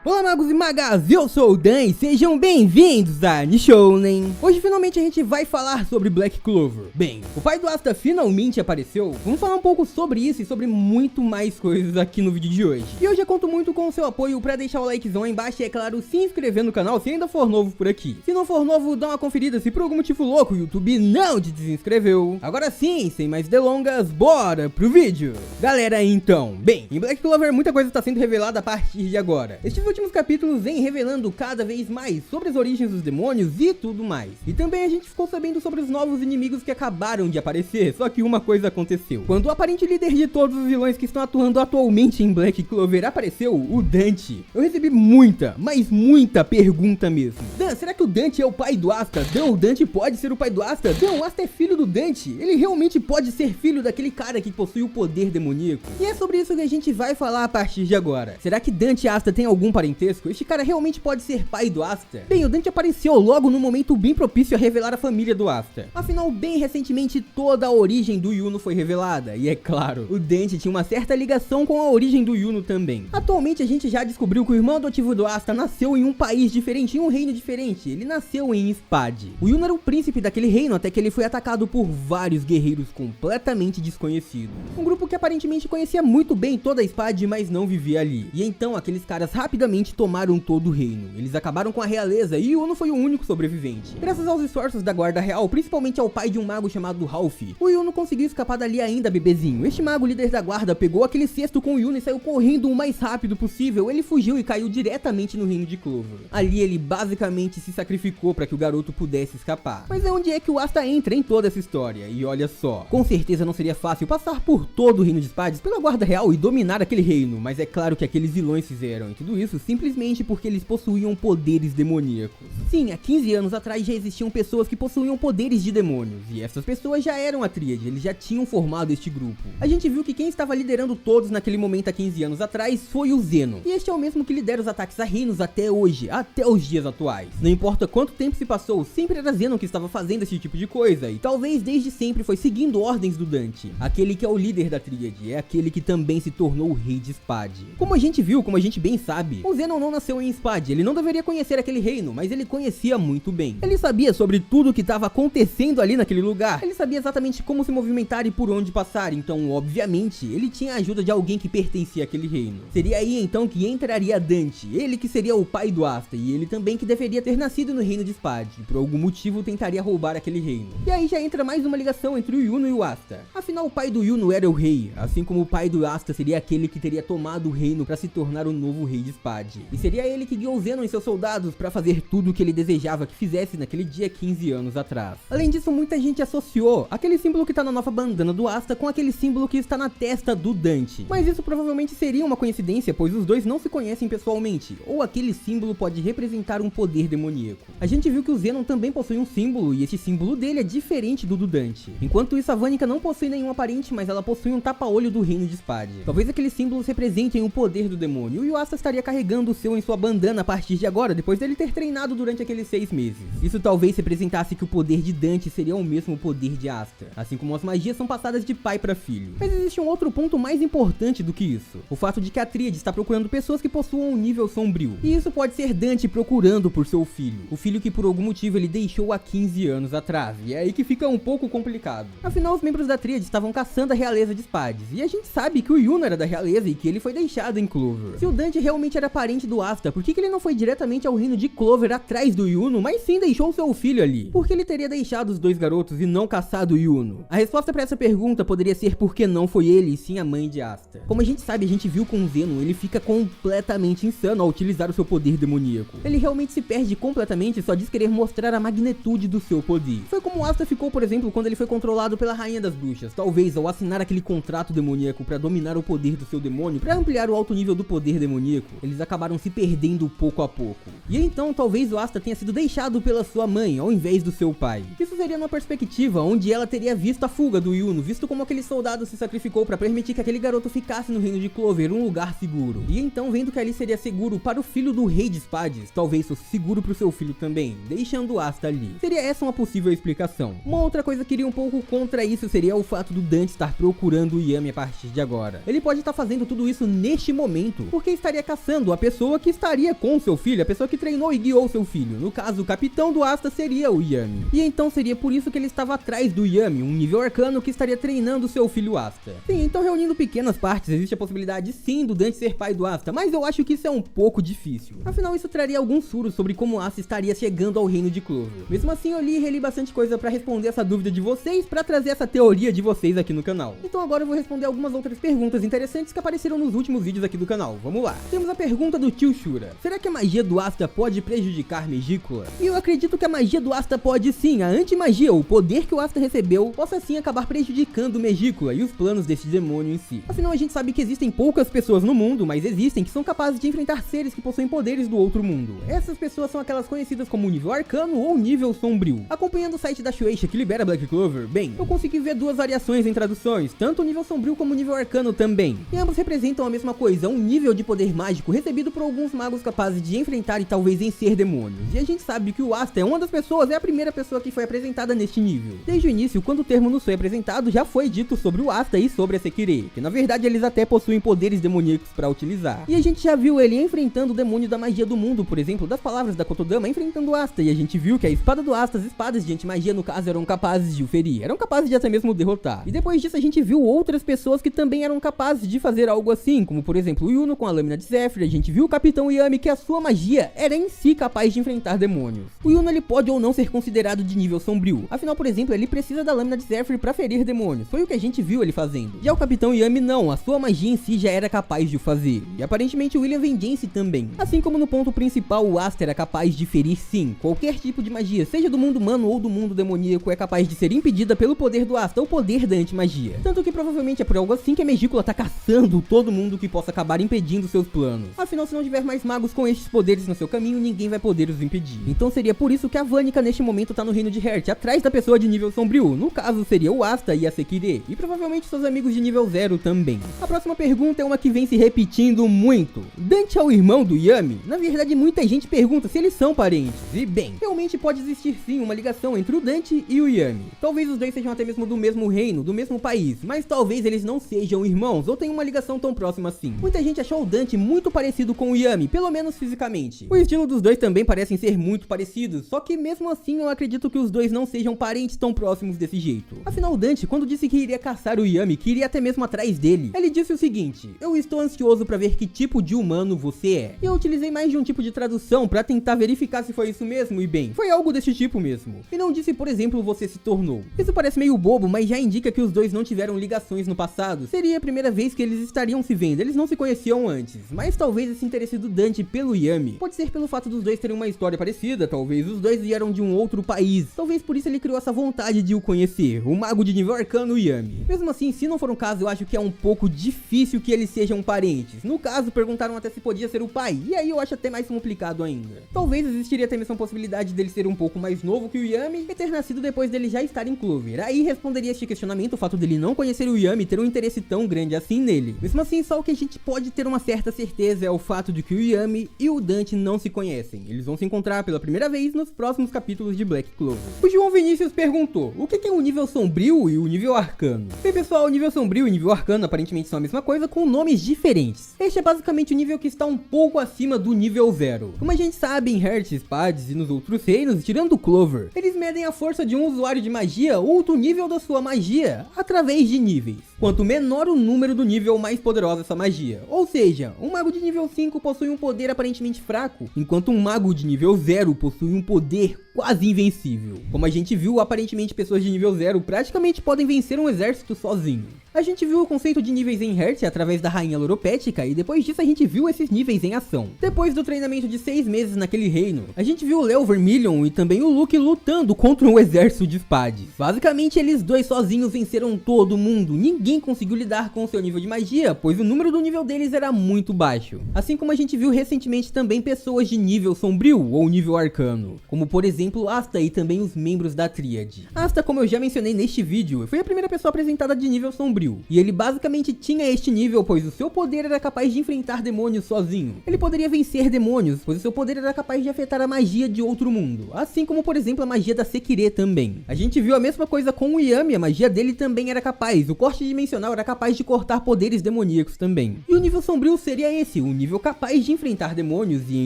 Olá magos e magas, eu sou o Dan e sejam bem-vindos a Nishounen. Hoje finalmente a gente vai falar sobre Black Clover. Bem, o pai do Asta finalmente apareceu. Vamos falar um pouco sobre isso e sobre muito mais coisas aqui no vídeo de hoje. E eu já conto muito com o seu apoio pra deixar o likezão aí embaixo e é claro, se inscrever no canal se ainda for novo por aqui. Se não for novo, dá uma conferida se por algum motivo louco o YouTube não te desinscreveu. Agora sim, sem mais delongas, bora pro vídeo. Galera, então, bem, em Black Clover muita coisa está sendo revelada a partir de agora. Estes últimos capítulos vêm revelando cada vez mais sobre as origens dos demônios e tudo mais. E também a gente ficou sabendo sobre os novos inimigos que acabaram de aparecer, só que uma coisa aconteceu. Quando o aparente líder de todos os vilões que estão atuando atualmente em Black Clover apareceu, o Dante, eu recebi muita, mas muita pergunta mesmo. Dan, será que o Dante é o pai do Asta? Dan, o Dante pode ser o pai do Asta? Dan, o Asta é filho do Dante? Ele realmente pode ser filho daquele cara que possui o poder demoníaco? E é sobre isso que a gente vai falar a partir de agora. Será que Dante e Asta têm algum parentesco? Este cara realmente pode ser pai do Asta? Bem, o Dante apareceu logo no momento bem propício a revelar a família do Asta. Afinal, bem recentemente toda a origem do Yuno foi revelada. E é claro, o Dante tinha uma certa ligação com a origem do Yuno também. Atualmente a gente já descobriu que o irmão adotivo do Asta nasceu em um país diferente, em um reino diferente. Ele nasceu em Spad. O Yuno era o príncipe daquele reino até que ele foi atacado por vários guerreiros completamente desconhecidos. Um grupo que aparentemente conhecia muito bem toda a Spad, mas não vivia ali. E então aqueles caras rapidamente tomaram todo o reino. Eles acabaram com a realeza e Yuno foi o único sobrevivente. Graças aos esforços da guarda real, principalmente ao pai de um mago chamado Ralph, o Yuno conseguiu escapar dali ainda bebezinho. Este mago, líder da guarda, pegou aquele cesto com o Yuno e saiu correndo o mais rápido possível. Ele fugiu e caiu diretamente no reino de Clover. Ali ele basicamente se sacrificou para que o garoto pudesse escapar. Mas é onde é que o Asta entra em toda essa história. E olha só, com certeza não seria fácil passar por todo o reino de Spades pela guarda real e dominar aquele reino, mas é claro que aqueles vilões fizeram, e tudo isso simplesmente porque eles possuíam poderes demoníacos. Sim, há 15 anos atrás já existiam pessoas que possuíam poderes de demônios, e essas pessoas já eram a Tríade, eles já tinham formado este grupo. A gente viu que quem estava liderando todos naquele momento há 15 anos atrás foi o Zenon, e este é o mesmo que lidera os ataques a reinos até hoje, até os dias atuais. Não importa quanto tempo se passou, sempre era Zenon que estava fazendo esse tipo de coisa, e talvez desde sempre foi seguindo ordens do Dante. Aquele que é o líder da Tríade, é aquele que também se tornou o rei de Spad. Como a gente viu, como a gente bem sabe, o Zenon não nasceu em Spad, ele não deveria conhecer aquele reino, mas ele conhecia muito bem. Ele sabia sobre tudo o que estava acontecendo ali naquele lugar, ele sabia exatamente como se movimentar e por onde passar, então obviamente ele tinha a ajuda de alguém que pertencia àquele reino. Seria aí então que entraria Dante, ele que seria o pai do Asta, e ele também que deveria ter nascido no reino de Spad, e por algum motivo tentaria roubar aquele reino. E aí já entra mais uma ligação entre o Yuno e o Asta. Afinal, o pai do Yuno era o rei, assim como o pai do Asta seria aquele que teria tomado o reino para se tornar o novo rei de Spad. E seria ele que guiou Zenon e seus soldados para fazer tudo o que ele desejava que fizesse naquele dia 15 anos atrás. Além disso, muita gente associou aquele símbolo que tá na nova bandana do Asta com aquele símbolo que está na testa do Dante. Mas isso provavelmente seria uma coincidência, pois os dois não se conhecem pessoalmente, ou aquele símbolo pode representar um poder demoníaco. A gente viu que o Zenon também possui um símbolo, e esse símbolo dele é diferente do Dante. Enquanto isso, a Vanica não possui nenhum aparente, mas ela possui um tapa-olho do reino de Spad. Talvez aqueles símbolos representem o poder do demônio, e o Asta estaria carregando o seu em sua bandana a partir de agora, depois dele ter treinado durante aqueles 6 meses. Isso talvez representasse que o poder de Dante seria o mesmo poder de Asta, assim como as magias são passadas de pai para filho. Mas existe um outro ponto mais importante do que isso, o fato de que a Tríade está procurando pessoas que possuam um nível sombrio, e isso pode ser Dante procurando por seu filho, o filho que por algum motivo ele deixou há 15 anos atrás, e é aí que fica um pouco complicado. Afinal, os membros da Tríade estavam caçando a realeza de Spades, e a gente sabe que o Yuno era da realeza e que ele foi deixado em Clover. Se o Dante realmente era parente do Asta, por que ele não foi diretamente ao reino de Clover atrás do Yuno, mas sim deixou seu filho ali? Por que ele teria deixado os dois garotos e não caçado o Yuno? A resposta para essa pergunta poderia ser porque não foi ele e sim a mãe de Asta. Como a gente sabe, a gente viu com o Zenon, ele fica completamente insano ao utilizar o seu poder demoníaco. Ele realmente se perde completamente e só diz querer mostrar a magnitude do seu poder. Foi como o Asta ficou, por exemplo, quando ele foi controlado pela Rainha das Bruxas. Talvez ao assinar aquele contrato demoníaco para dominar o poder do seu demônio, para ampliar o alto nível do poder demoníaco, eles acabaram se perdendo pouco a pouco. E então talvez o Asta tenha sido deixado pela sua mãe ao invés do seu pai. Isso seria numa perspectiva onde ela teria visto a fuga do Yuno, visto como aquele soldado se sacrificou para permitir que aquele garoto ficasse no reino de Clover, um lugar seguro. E então, vendo que ali seria seguro para o filho do rei de Spades, talvez fosse seguro para o seu filho também, deixando o Asta ali. Seria essa uma possível explicação. Uma outra coisa que iria um pouco contra isso seria o fato do Dante estar procurando o Yami a partir de agora. Ele pode estar fazendo tudo isso neste momento, porque estaria caçando a pessoa que estaria com seu filho, a pessoa que treinou e guiou seu filho. No caso, o capitão do Asta seria o Yami. E então seria por isso que ele estava atrás do Yami, um nível arcano que estaria treinando seu filho Asta. Sim, então reunindo pequenas partes, existe a possibilidade sim do Dante ser pai do Asta, mas eu acho que isso é um pouco difícil. Afinal, isso traria alguns furos sobre como Asta estaria chegando ao reino de Clover. Mesmo assim, eu li e reli bastante coisa pra responder essa dúvida de vocês, pra trazer essa teoria de vocês aqui no canal. Então agora eu vou responder algumas outras perguntas interessantes que apareceram nos últimos vídeos aqui do canal. Vamos lá. Temos a pergunta do tio Shura. Será que a magia do Asta pode prejudicar Megicula? E eu acredito que a magia do Asta pode sim. A antimagia, o poder que o Asta recebeu, possa sim acabar prejudicando Megicula e os planos desse demônio em si. Afinal, a gente sabe que existem poucas pessoas no mundo, mas existem que são capazes de enfrentar seres que possuem poderes do outro mundo. Essas pessoas são aquelas conhecidas como nível arcano ou nível sombrio. Acompanhando o site da Shueisha que libera Black Clover, bem, eu consegui ver duas variações em traduções, tanto o nível sombrio como o nível arcano também. E ambos representam a mesma coisa, um nível de poder mágico recebido por alguns magos capazes de enfrentar e talvez vencer demônios. E a gente sabe que o Asta é uma das pessoas, é a primeira pessoa que foi apresentada neste nível. Desde o início, quando o termo nos foi apresentado, já foi dito sobre o Asta e sobre a Sekirei, que na verdade eles até possuem poderes demoníacos para utilizar. E a gente já viu ele enfrentando o demônio da magia do mundo, por exemplo, das palavras da Kotodama enfrentando o Asta, e a gente viu que a espada do Asta, as espadas de antimagia no caso, eram capazes de o ferir, eram capazes de até mesmo derrotar. E depois disso a gente viu outras pessoas que também eram capazes de fazer algo assim, como por exemplo o Yuno com a lâmina de Zephyr, a gente viu o Capitão Yami que a sua magia era em si capaz de enfrentar demônios. O Yuno ele pode ou não ser considerado de nível sombrio, afinal por exemplo ele precisa da lâmina de Zephyr para ferir demônios, foi o que a gente viu ele fazendo. Já o Capitão Yami não, a sua magia em si já era capaz de o fazer, e aparentemente o William Vengeance também. Assim como no ponto principal o Asta era capaz de ferir sim, qualquer tipo de magia, seja do mundo humano ou do mundo demoníaco é capaz de ser impedida pelo poder do Asta, o poder da antimagia. Tanto que provavelmente é por algo assim que a Megicula tá caçando todo mundo que possa acabar impedindo seus planos. Afinal, se não tiver mais magos com estes poderes no seu caminho, ninguém vai poder os impedir. Então seria por isso que a Vanica neste momento tá no reino de Heart, atrás da pessoa de nível sombrio. No caso seria o Asta e a Sekirei, e provavelmente seus amigos de nível 0 também. A próxima pergunta é uma que vem se repetindo muito. Dante é o irmão do Yami? Na verdade, muita gente pergunta se eles são parentes. E bem, realmente pode existir sim uma ligação entre o Dante e o Yami. Talvez os dois sejam até mesmo do mesmo reino, do mesmo país, mas talvez eles não sejam irmãos ou tenham uma ligação tão próxima assim. Muita gente achou o Dante muito parecido com o Yami, pelo menos fisicamente. O estilo dos dois também parecem ser muito parecidos, só que mesmo assim eu acredito que os dois não sejam parentes tão próximos desse jeito. Afinal, o Dante, quando disse que iria caçar o Yami, que iria até mesmo atrás dele, ele disse o seguinte: eu estou ansioso pra ver que tipo de humano você é. E eu utilizei mais de um tipo de tradução pra tentar verificar se foi isso mesmo, e bem, foi algo desse tipo mesmo. E não disse, por exemplo, você se tornou. Isso parece meio bobo, mas já indica que os dois não tiveram ligações no passado. Seria a primeira vez que eles estariam se vendo, eles não se conheciam antes. Mas talvez esse interesse do Dante pelo Yami pode ser pelo fato dos dois terem uma história parecida, talvez os dois vieram de um outro país. Talvez por isso ele criou essa vontade de o conhecer, o mago de nível arcano Yami. Mesmo assim, se não for um caso, eu acho que é um pouco difícil que eles sejam parentes. No caso, perguntaram até se podia ser o pai, e aí eu acho até mais complicado ainda. Talvez existiria até mesmo a possibilidade dele ser um pouco mais novo que o Yami e ter nascido depois dele já estar em Clover. Aí responderia este questionamento o fato dele não conhecer o Yami e ter um interesse tão grande assim nele. Mesmo assim, só o que a gente pode ter uma certa certeza é o fato de que o Yami e o Dante não se conhecem. Eles vão se encontrar pela primeira vez nos próximos capítulos de Black Clover. O João Vinícius perguntou: o que é o nível sombrio e o nível arcano? Bem pessoal, o nível sombrio e o nível arcano aparentemente são a mesma coisa com nomes diferentes. Este é basicamente o nível que está um pouco acima do nível 0. Como a gente sabe em Heart, Spades e nos outros reinos, tirando o Clover, eles medem a força de um usuário de magia ou do nível da sua magia através de níveis. Quanto menor o número do nível, mais poderosa essa magia. Ou seja, um mago de nível 5 possui um poder aparentemente fraco, enquanto um mago de nível 0 possui um poder quase invencível. Como a gente viu, aparentemente pessoas de nível 0 praticamente podem vencer um exército sozinho. A gente viu o conceito de níveis em Heart através da rainha Loropética e depois disso a gente viu esses níveis em ação. Depois do treinamento de 6 meses naquele reino, a gente viu o Leo Vermilion e também o Luke lutando contra um exército de Spades. Basicamente eles dois sozinhos venceram todo mundo, ninguém conseguiu lidar com o seu nível de magia, pois o número do nível deles era muito baixo. Assim como a gente viu recentemente também pessoas de nível sombrio ou nível arcano, como por exemplo exemplo, Asta e também os membros da Tríade. Asta, como eu já mencionei neste vídeo, foi a primeira pessoa apresentada de nível sombrio, e ele basicamente tinha este nível, pois o seu poder era capaz de enfrentar demônios sozinho. Ele poderia vencer demônios, pois o seu poder era capaz de afetar a magia de outro mundo, assim como, por exemplo, a magia da Sekirê também. A gente viu a mesma coisa com o Yami, a magia dele também era capaz, o corte dimensional era capaz de cortar poderes demoníacos também. E o nível sombrio seria esse, um nível capaz de enfrentar demônios e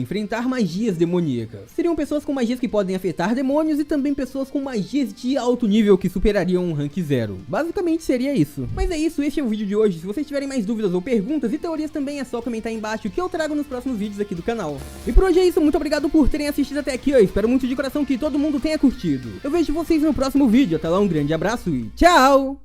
enfrentar magias demoníacas. Seriam pessoas com magias que podem afetar demônios e também pessoas com magias de alto nível que superariam um rank 0. Basicamente seria isso. Mas é isso, este é o vídeo de hoje. Se vocês tiverem mais dúvidas ou perguntas e teorias também é só comentar aí embaixo que eu trago nos próximos vídeos aqui do canal. E por hoje é isso, muito obrigado por terem assistido até aqui, eu espero muito de coração que todo mundo tenha curtido. Eu vejo vocês no próximo vídeo, até lá um grande abraço e tchau!